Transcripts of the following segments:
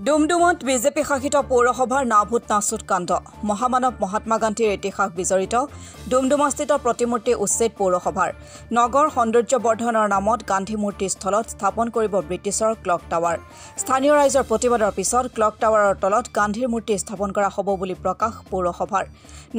ডুমডুমত BJP শাসিত পৌৰসভাৰ নাভূত নাচুত কাণ্ড মহামানৱ মহাত্মা গান্ধীৰ ইতিহাস বিজড়িত ডুমডুমাস্থিত প্ৰতিমূৰ্তি উচ্ছেদ পৌৰসভাৰ নগৰ সৌন্দৰ্য বৰ্ধনৰ নামত গান্ধী মূৰ্তি স্থলত স্থাপন কৰিব ব্ৰিটিছৰ ক্লক টাৱাৰ স্থানীয় ৰাইজৰ প্ৰতিবাদৰ পিছত ক্লক টাৱাৰৰ তলত গান্ধীৰ মূৰ্তি স্থাপন কৰা হ'ব বুলি প্ৰকাশ পৌৰসভাৰ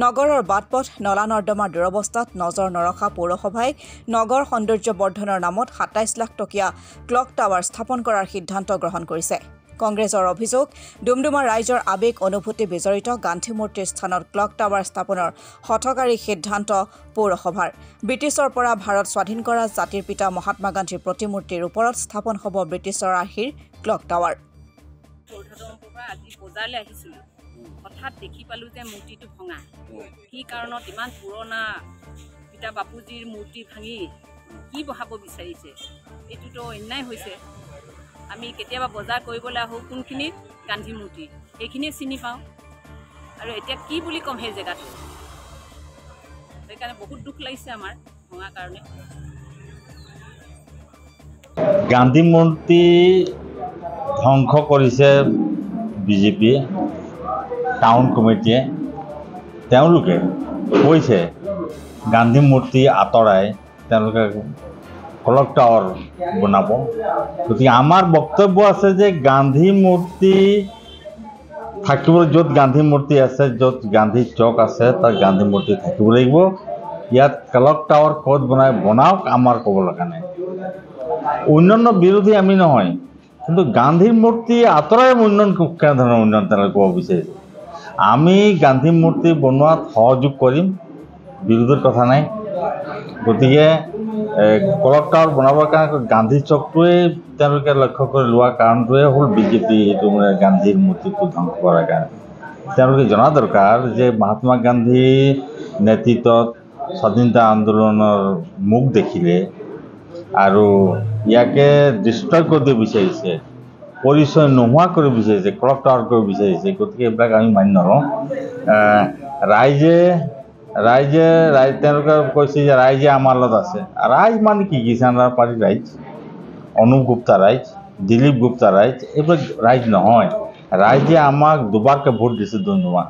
নগৰৰ বাটপথ নলা নৰ্দমাৰ দুৰৱস্থাত নজৰ নৰখা পৌৰসভাই নগৰ সৌন্দৰ্য বৰ্ধনৰ নামত ২৭ লাখ টকীয়া ক্লক টাৱাৰ স্থাপন কৰাৰ সিদ্ধান্ত গ্ৰহণ কৰিছে কংগ্ৰেছৰ অভিযোগ ডুমডুমাৰ ৰাইজৰ আবেগ অনুভূতি বিজড়িত গান্ধী মূৰ্তিৰ স্থানত ক্লক টাৱাৰ স্থাপনৰ হঠকাৰী সিদ্ধান্ত পৌৰসভাৰ ব্ৰিটিছৰ পৰা ভাৰত স্বাধীন কৰা জাতিৰ পিতা মহাত্মা গান্ধীৰ প্ৰতিমূৰ্তিৰ ওপৰত স্থাপন হ'ব ব্ৰিটিছৰ আৰ্হিৰ ক্লক টাৱাৰ আজি বজাৰলৈ আহিছিলোঁ হঠাৎ দেখি পালোঁ যে মূৰ্তিটো ভঙা কি কাৰণত ইমান পুৰণা পিতা বাপুজীৰ মূৰ্তি ভাঙি কি বহাব বিচাৰিছে এইটোতো অন্যায় হৈছে আমি কেতিয়াবা বজাৰ কৰিবলৈ আহোঁ কোনখিনিত গান্ধী মূৰ্তি সেইখিনিয়ে চিনি পাওঁ আৰু এতিয়া কি বুলি ক'ম সেই জেগাটো সেইকাৰণে বহুত দুখ লাগিছে আমাৰ ভঙা কাৰণে গান্ধী মূৰ্তি ধ্বংস কৰিছে বিজেপি টাউন কমিটিয়ে তেওঁলোকে কৈছে গান্ধী মূৰ্তি আঁতৰাই তেওঁলোকে ক্লক টাৱাৰ বনাব গতিকে আমাৰ বক্তব্য আছে যে গান্ধী মূৰ্তি থাকিব য'ত গান্ধী মূৰ্তি আছে য'ত গান্ধী চক আছে তাত গান্ধী মূৰ্তি থাকিব লাগিব ইয়াত ক্লক টাৱাৰ ক'ত বনাওক আমাৰ ক'ব লগা নাই উন্নয়নৰ বিৰোধী আমি নহয় কিন্তু গান্ধীৰ মূৰ্তি আঁতৰাই উন্নয়ন কেনেধৰণৰ উন্নয়ন তেওঁলোকে ক'ব বিচাৰিছে আমি গান্ধী মূৰ্তি বনোৱাত সহযোগ কৰিম বিৰোধৰ কথা নাই গতিকে ক্লক টাৱাৰ বনাবৰ কাৰণে গান্ধী চকটোৱে তেওঁলোকে লক্ষ্য কৰি লোৱা কাৰণটোৱে হ'ল বিজেপি এইটো মানে গান্ধীৰ মূৰ্তিটো ধ্বংস কৰাৰ কাৰণে তেওঁলোকে জনা দৰকাৰ যে মহাত্মা গান্ধীৰ নেতৃত্বত স্বাধীনতা আন্দোলনৰ মুখ দেখিলে আৰু ইয়াকে ডিষ্ট্ৰয় কৰিব বিচাৰিছে পৰিচয় নোহোৱা কৰিব বিচাৰিছে ক্লক টাৱাৰ কৰিব বিচাৰিছে গতিকে এইবিলাক আমি মানি নলওঁ ৰাইজে তেওঁলোকে কৈছে যে ৰাইজে আমাৰ লগত আছে ৰাইজ মানে কি কিষাণ পাৰ্টীৰ ৰাইজ অনুপ গুপ্তা ৰাইজ দিলীপ গুপ্তা ৰাইজ এইবিলাক ৰাইজ নহয় ৰাইজে আমাক দুবাৰকৈ ভোট দিছে ডুমডুমা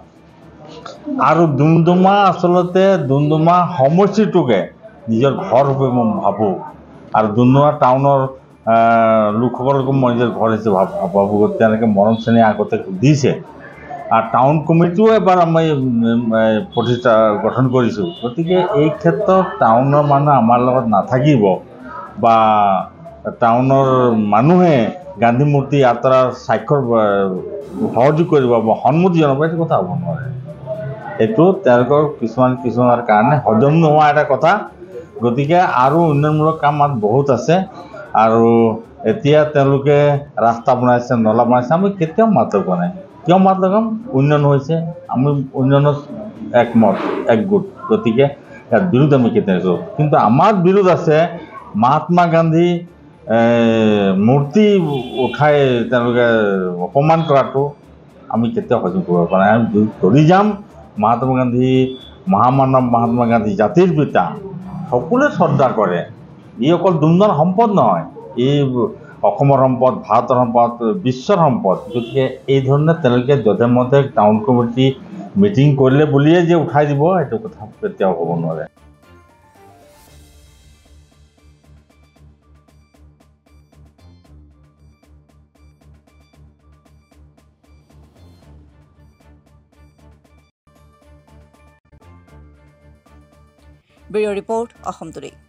আৰু ডুমডুমা আচলতে ডুমডুমা সমষ্টিটোকে নিজৰ ঘৰ ৰূপে মই ভাবোঁ আৰু ডুমডুমা টাউনৰ লোকসকলকো মই নিজৰ ঘৰ হিচাপে ভাবোঁ তেওঁলোকে মৰম চেনেহ আগতে দিছে আৰু টাউন কমিটিও এবাৰ আমি প্ৰতিষ্ঠা গঠন কৰিছোঁ গতিকে এই ক্ষেত্ৰত টাউনৰ মানুহ আমাৰ লগত নাথাকিব বা টাউনৰ মানুহে গান্ধী মূৰ্তি আঁতৰাৰ স্বাক্ষৰ সহযোগ কৰিব বা সন্মতি জনাব এইটো কথা হ'ব নোৱাৰে এইটো তেওঁলোকৰ কিছুমানৰ কাৰণে হজম নোহোৱা এটা কথা গতিকে আৰু উন্নয়নমূলক কাম ইয়াত বহুত আছে আৰু এতিয়া তেওঁলোকে ৰাস্তা বনাইছে নলা বনাইছে আমি কেতিয়াও মাত লগোৱা নাই কিয় মাত লগাম উন্নয়ন হৈছে আমি উন্নয়নত একগোট গতিকে ইয়াত বিৰোধ আমি কেতিয়া কৰোঁ কিন্তু আমাৰ বিৰোধ আছে মহাত্মা গান্ধী মূৰ্তি উঠাই তেওঁলোকে অপমান কৰাটো আমি কেতিয়াও সহ্য কৰিব পৰা নাই আমি বিৰোধ কৰি যাম মহাত্মা গান্ধী মহামানৱ মহাত্মা গান্ধী জাতিৰ পিতা সকলোৱে শ্ৰদ্ধা কৰে ই অকল ডুমডুমাৰ সম্পদ নহয় এই অসমৰ সম্পদ ভাৰতৰ সম্পদ বিশ্বৰ সম্পদ গতিকে এই ধৰণে তেওঁলোকে যধে মধে টাউন কমিটি মিটিং কৰিলে বুলিয়ে যে উঠাই দিব এইটো কথা কেতিয়াও হ'ব নোৱাৰে ব্যুৰ ৰিপৰ্ট অসম টুডে